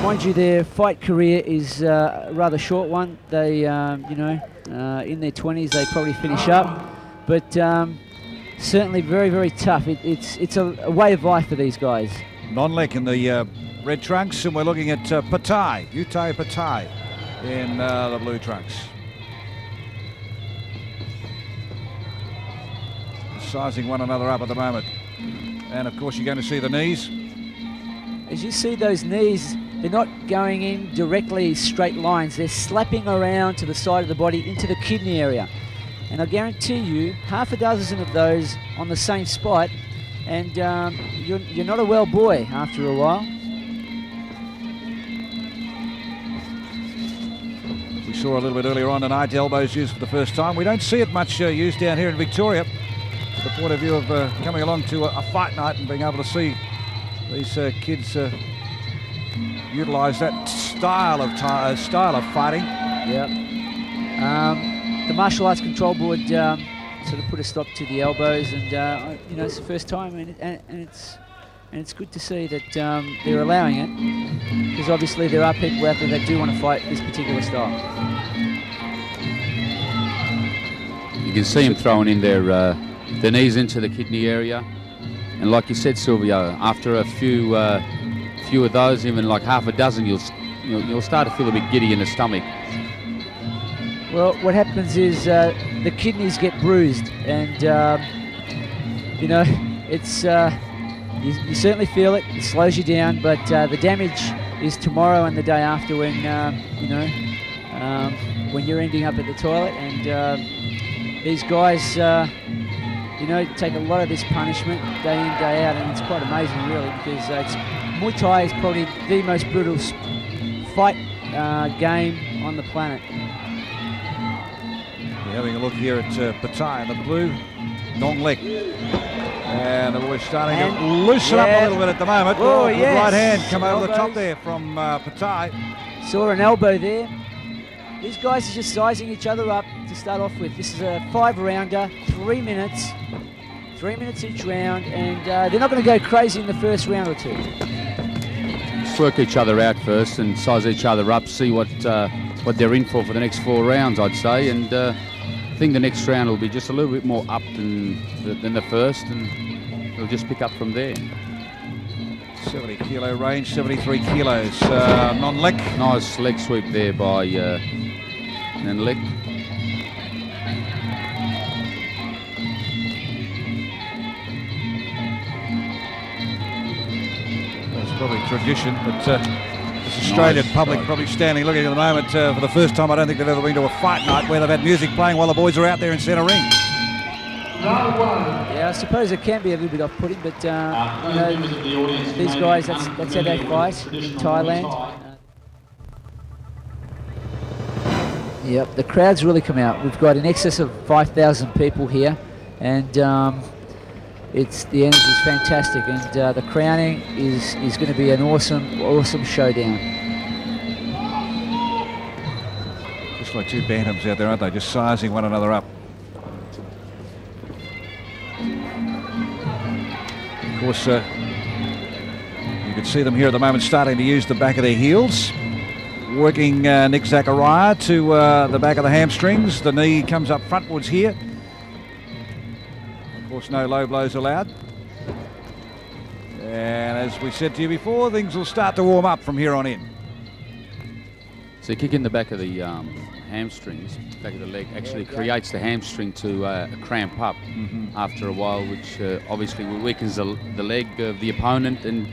Mind you, their fight career is a rather short one. They, in their 20s, they probably finish up. But certainly very, very tough. It's a way of life for these guys. Non Leck in the red trunks, and we're looking at Pathai, Uthai Pathai in the blue trunks. Sizing one another up at the moment. And of course you're going to see the knees. As you see those knees, they're not going in directly straight lines. They're slapping around to the side of the body into the kidney area. And I guarantee you, half a dozen of those on the same spot, and you're not a well boy after a while. We saw a little bit earlier on tonight elbows used for the first time. We don't see it much used down here in Victoria. To the point of view of coming along to a fight night and being able to see these kids utilise that style of fighting. Yeah. The Martial Arts Control Board sort of put a stop to the elbows, and it's the first time, and it's good to see that they're allowing it, because obviously there are people out there that do want to fight this particular style. You can see him throwing in their knees into the kidney area, and like you said, Silvio, after a few of those, even like half a dozen, you'll start to feel a bit giddy in the stomach. Well, what happens is the kidneys get bruised, and it's you certainly feel it. It slows you down, but the damage is tomorrow and the day after, when when you're ending up at the toilet. And these guys, take a lot of this punishment day in, day out, and it's quite amazing, really, because Muay Thai is probably the most brutal fight game on the planet. We're having a look here at Pathai in the blue, Non Leck. And the boy's starting to loosen up a little bit at the moment. Oh, good yes. right hand come over the top there from Pathai. Saw an elbow there. These guys are just sizing each other up to start off with. This is a 5-rounder, 3 minutes. 3 minutes each round, and they're not going to go crazy in the first round or two. Just work each other out first and size each other up, see what they're in for the next 4 rounds, I'd say. And I think the next round will be just a little bit more up than the first, and they'll just pick up from there. 70 kilo range, 73 kilos. Non Leck. Nice leg sweep there by Non Leck. That's probably tradition, but this Australian public probably standing looking at the moment for the first time. I don't think they've ever been to a fight night where they've had music playing while the boys are out there in centre ring. Yeah, I suppose it can be a little bit off-putting, but these guys, that's how they fight in Thailand. Yep, the crowds really come out. We've got in excess of 5,000 people here, and the energy is fantastic, and the crowning is going to be an awesome showdown. Just like two bantams out there, aren't they? Just sizing one another up. Of course, you can see them here at the moment starting to use the back of their heels. Working Nick Zachariah to the back of the hamstrings. The knee comes up frontwards here. Of course, no low blows allowed. And as we said to you before, things will start to warm up from here on in. So kicking the back of the hamstrings, back of the leg, actually creates the hamstring to cramp up after a while, which obviously weakens the leg of the opponent, and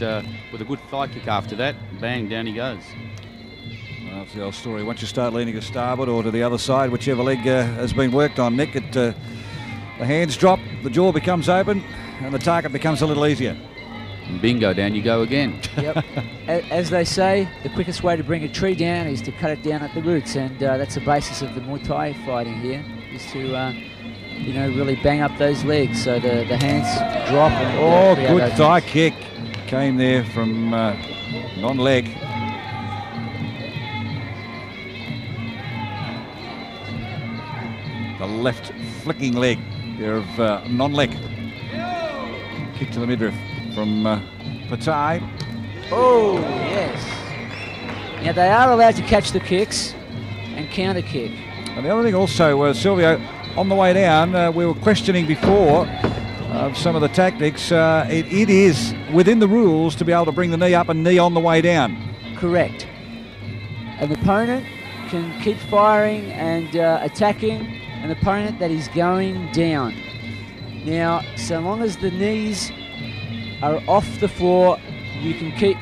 with a good thigh kick after that, bang, down he goes. Well, that's the old story. Once you start leaning to starboard or to the other side, whichever leg has been worked on, Nick, the hands drop, the jaw becomes open, and the target becomes a little easier. And bingo, down you go again. Yep. As they say, the quickest way to bring a tree down is to cut it down at the roots, and that's the basis of the Muay Thai fighting here, is to really bang up those legs so the hands drop. And, good thigh kick came there from Non Leck. The left flicking leg there of Non Leck. Kick to the midriff from Pathai. Oh, yes. Now they are allowed to catch the kicks and counter kick. And the other thing also, Silvio, on the way down, we were questioning before some of the tactics. It is within the rules to be able to bring the knee up and knee on the way down. Correct. An opponent can keep firing and attacking an opponent that is going down. Now, so long as the knees are off the floor, you can keep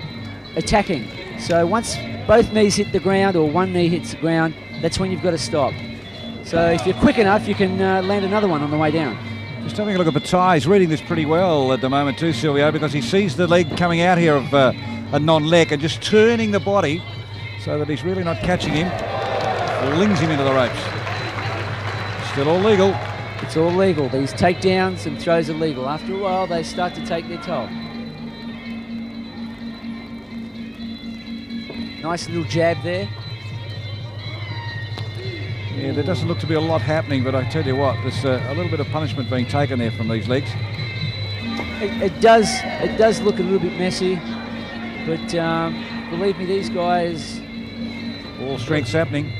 attacking. So once both knees hit the ground or one knee hits the ground, that's when you've got to stop. So if you're quick enough, you can land another one on the way down. Just having a look at Pathai. He's reading this pretty well at the moment too, Silvio, because he sees the leg coming out here of a Non Leck and just turning the body so that he's really not catching him. Flings him into the ropes. Still all legal. It's all legal. These takedowns and throws are legal. After a while, they start to take their toll. Nice little jab there. Yeah, there doesn't look to be a lot happening, but I tell you what, there's a little bit of punishment being taken there from these legs. It does look a little bit messy, but believe me, these guys, All strength's happening.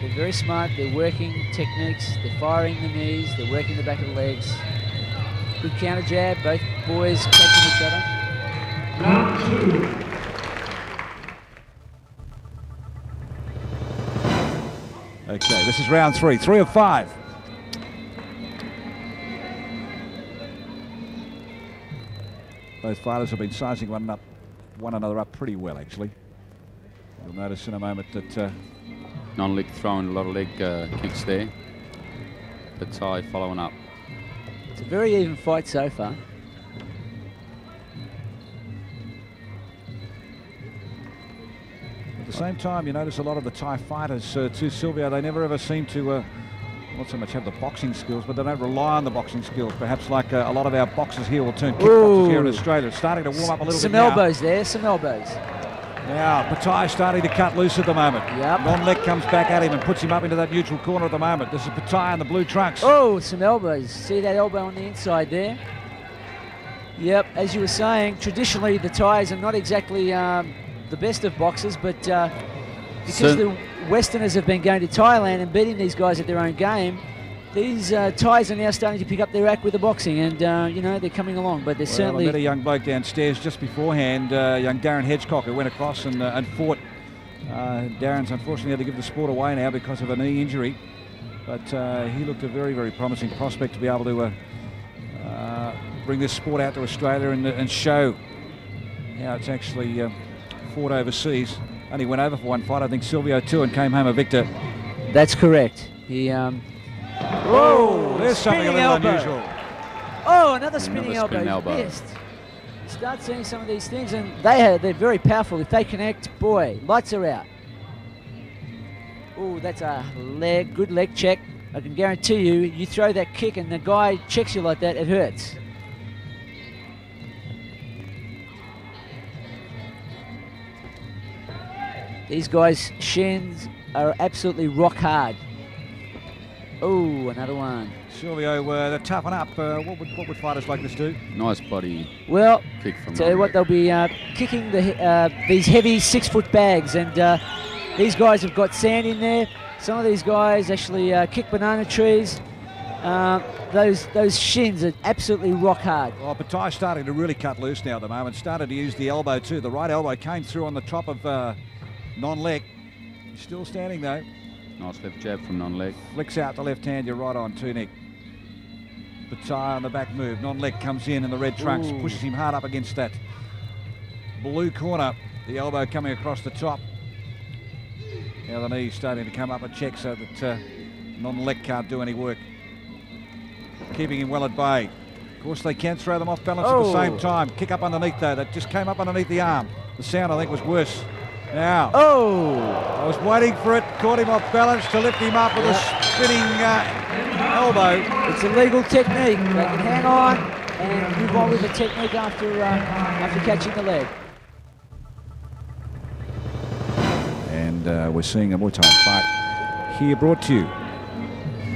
they're very smart. They're working techniques. They're firing the knees. They're working the back of the legs. Good counter jab. Both boys catching each other. Round 2. Okay, this is round 3. 3 of 5. Both fighters have been sizing one another up pretty well, actually. You'll notice in a moment that Non Leck throwing a lot of leg kicks there. Pathai following up. It's a very even fight so far. at the same time, you notice a lot of the Thai fighters too, Silvio, they never ever seem to not so much have the boxing skills, but they don't rely on the boxing skills. Perhaps like a lot of our boxers here will turn kickboxers here in Australia. It's starting to warm up a little Some bit now. elbows there, some elbows. Now, Pathai starting to cut loose at the moment. Yep. Non Leck comes back at him and puts him up into that neutral corner at the moment. This is Pathai in the blue trunks. Oh, some elbows. See that elbow on the inside there? Yep, as you were saying, traditionally the Thais are not exactly the best of boxers, but because the Westerners have been going to Thailand and beating these guys at their own game, these Thais are now starting to pick up their act with the boxing, and you know, they're coming along, but they're certainly... I met a young bloke downstairs just beforehand, young Darren Hedgecock, who went across and fought. Darren's unfortunately had to give the sport away now because of a knee injury, but he looked a very, very promising prospect to be able to bring this sport out to Australia and show how it's actually fought overseas. Only went over for one fight, I think Silvio too, and came home a victor. That's correct. He... Whoa, there's something a little unusual. Oh, another spinning elbow. spinning elbow. Missed. Start seeing some of these things, and they're very powerful. If they connect, boy, lights are out. Oh, that's a good leg check. I can guarantee you throw that kick and the guy checks you like that, it hurts. These guys' shins are absolutely rock hard. Oh, another one. Silvio, they're toughen up. What would fighters like this do? Nice body Well, kick from tell you what, they'll be kicking these heavy 6-foot bags, and these guys have got sand in there. Some of these guys actually kick banana trees. Those shins are absolutely rock hard. Well, Pathai's starting to really cut loose now at the moment. Started to use the elbow too. The right elbow came through on the top of Non Leck. He's still standing though. Nice left jab from Non Leck. Flicks out the left hand. You're right on too, Nick. Pathai on the back move. Non Leck comes in the red trunks, pushes him hard up against that blue corner. The elbow coming across the top. Now the knee's starting to come up a check so that Non Leck can't do any work. Keeping him well at bay. Of course, they can throw them off balance at the same time. Kick up underneath though. That just came up underneath the arm. The sound I think was worse. Now, I was waiting for it. Caught him off balance to lift him up with a spinning elbow. It's a legal technique. They can hang on and move on with the technique after catching the leg. And we're seeing a Muay Thai fight here brought to you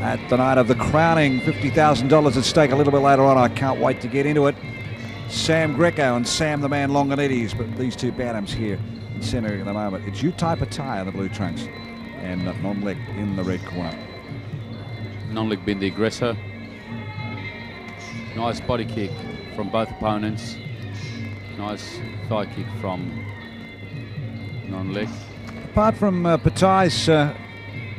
at the night of the crowning. $50,000 at stake a little bit later on. I can't wait to get into it. Sam Greco and Sam the Man Longanides, but these two bantams here centre at the moment. It's Uthai Pathai in the blue trunks and Non Leck in the red corner. Non Leck been the aggressor. Nice body kick from both opponents. Nice thigh kick from Non Leck. Apart from Pattai's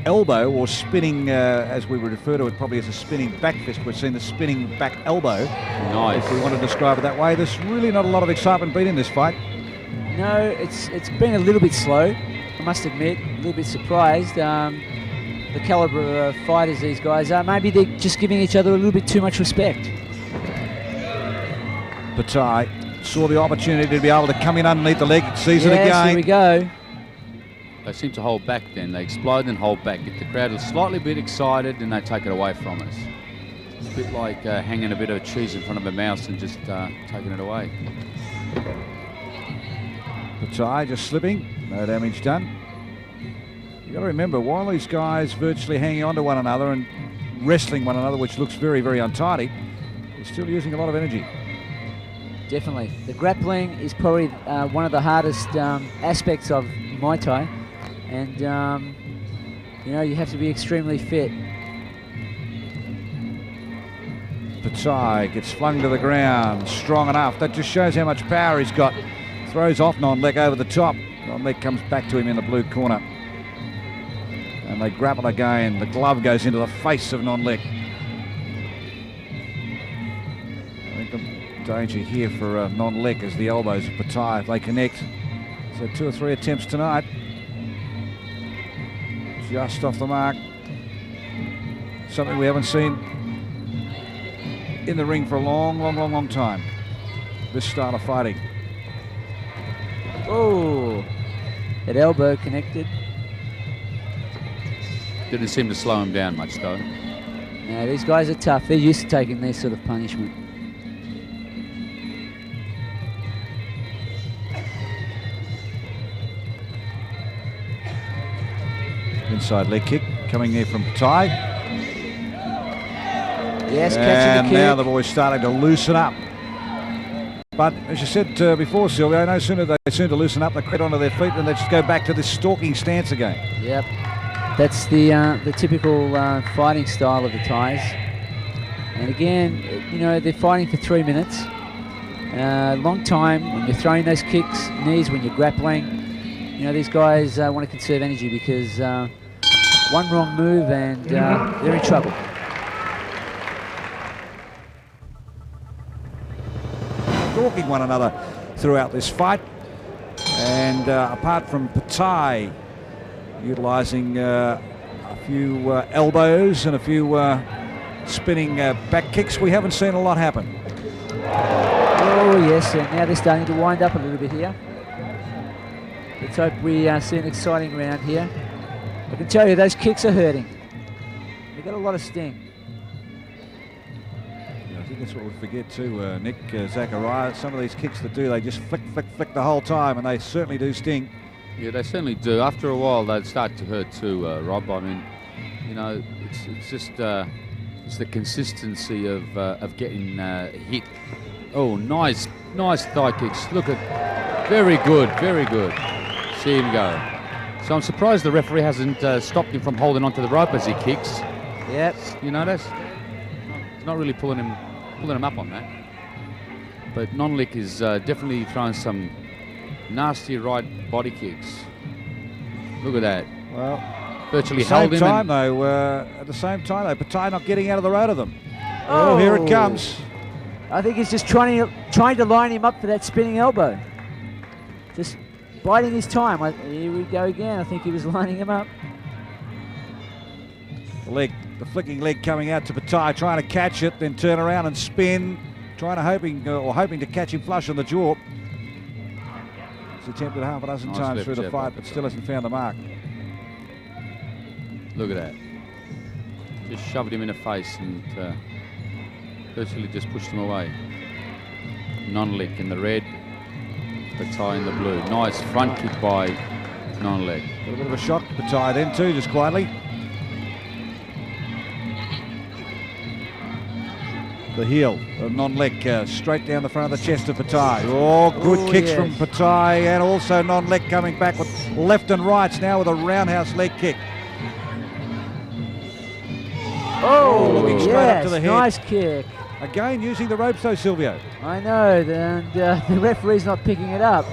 elbow, or spinning, as we would refer to it probably as a spinning back fist, we've seen the spinning back elbow. Nice. If we want to describe it that way. There's really not a lot of excitement been in this fight. No, it's been a little bit slow, I must admit. A little bit surprised. The calibre of fighters these guys are. Maybe they're just giving each other a little bit too much respect. Pathai saw the opportunity to be able to come in underneath the leg, sees it again. Here we go. They seem to hold back then. They explode and hold back. Get the crowd a slightly bit excited and they take it away from us. It's a bit like hanging a bit of cheese in front of a mouse and just taking it away. Pathai just slipping, no damage done. You've got to remember, while these guys virtually hanging on to one another and wrestling one another, which looks very, very untidy, they're still using a lot of energy. Definitely. The grappling is probably one of the hardest aspects of Muay Thai. And, you know, you have to be extremely fit. Pathai gets flung to the ground, strong enough. That just shows how much power he's got. Throws off Non Leck over the top. Non Leck comes back to him in the blue corner. And they grapple again. The glove goes into the face of Non Leck. I think the danger here for Non Leck is the elbows of Pathai if they connect. So 2 or 3 attempts tonight. Just off the mark. Something we haven't seen in the ring for a long time. This style of fighting. Oh, that elbow connected. Didn't seem to slow him down much though. No, these guys are tough. They're used to taking this sort of punishment. Inside leg kick coming there from Pathai. Yes, catching And the kick. now the boys starting to loosen up. But as you said before, Silvio, no sooner they seem to loosen up, they get onto their feet, and they just go back to this stalking stance again. Yep, that's the typical fighting style of the Thais. And again, you know, they're fighting for 3 minutes. Long time when you're throwing those kicks, knees, when you're grappling. You know, these guys want to conserve energy because one wrong move and they're in trouble. Stalking one another throughout this fight. And apart from Pathai utilising a few elbows and a few spinning back kicks, we haven't seen a lot happen. Oh yes, and now they're starting to wind up a little bit here. Let's hope we see an exciting round here. I can tell you those kicks are hurting. They've got a lot of sting. I think that's what we forget too, Nick, Zachariah. Some of these kicks that do, they just flick the whole time, and they certainly do sting. Yeah, they certainly do. After a while, they'd start to hurt too, Rob. I mean, you know, it's just it's the consistency of getting hit. Oh, nice thigh kicks. Look at, very good. See him go. So I'm surprised the referee hasn't stopped him from holding onto the rope as he kicks. Yep. You notice? He's not really pulling him up on that. But Non Leck is definitely throwing some nasty right body kicks. Look at that. Well, Virtually at the held same him. time, at the same time, though, Pathai not getting out of the road of them. Oh, here it comes. I think he's just trying to line him up for that spinning elbow. Just biding his time. Here we go again. I think he was lining him up. The flicking leg coming out to Pathai, trying to catch it, then turn around and spin, hoping to catch him flush on the jaw. He's attempted half a dozen times through the fight, but still hasn't found the mark. Look at that. Just shoved him in the face and virtually just pushed him away. Non Leck in the red, Pathai in the blue. Nice front kick by Non Leck. Got a bit of a shock to Pathai then too, just quietly. the heel of Non Leck, straight down the front of the chest of Pathai. Oh, good kicks from Pathai, and also Non Leck coming back with left and rights now with a roundhouse leg kick. Oh, looking straight up to the head. Nice kick. Again, using the ropes though, Silvio. I know, and the referee's not picking it up.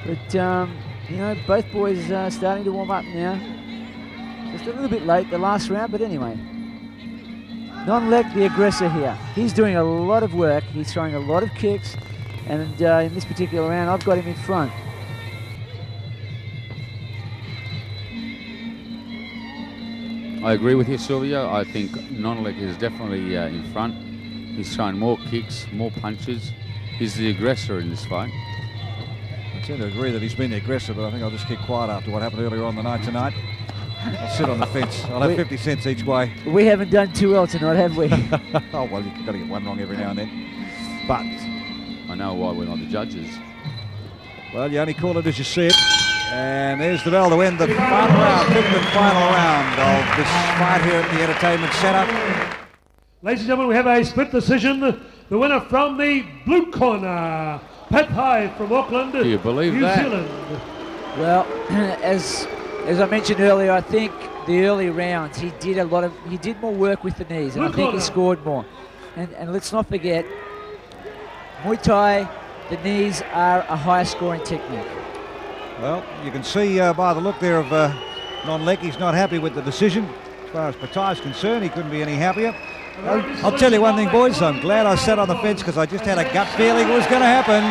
But, you know, both boys are starting to warm up now. Just a little bit late, the last round, but anyway. Non Leck, the aggressor here. He's doing a lot of work. He's throwing a lot of kicks. And in this particular round, I've got him in front. I agree with you, Silvio. I think Non Leck is definitely in front. He's throwing more kicks, more punches. He's the aggressor in this fight. I tend to agree that he's been the aggressor, but I think I'll just keep quiet after what happened earlier on the night tonight. I'll sit on the fence. I'll have 50 cents each way. We haven't done too well tonight, have we? Oh, well, you've got to get one wrong every now and then. But I know why we're not the judges. well, you only call it as you see it. And there's the bell to end the final round, fifth and final round of this fight here at the Entertainment Centre. Ladies and gentlemen, we have a split decision. The winner from the blue corner, Pathai from Auckland, Do you believe New that? Zealand. Well, as I mentioned earlier, I think the early rounds he did more work with the knees, and I think he scored more. And let's not forget, Muay Thai, the knees are a higher scoring technique. Well, you can see by the look there of Non Leck, he's not happy with the decision. As far as Pathai is concerned, he couldn't be any happier. I'll tell you one thing, boys, I'm glad I sat on the fence because I just had a gut feeling it was going to happen.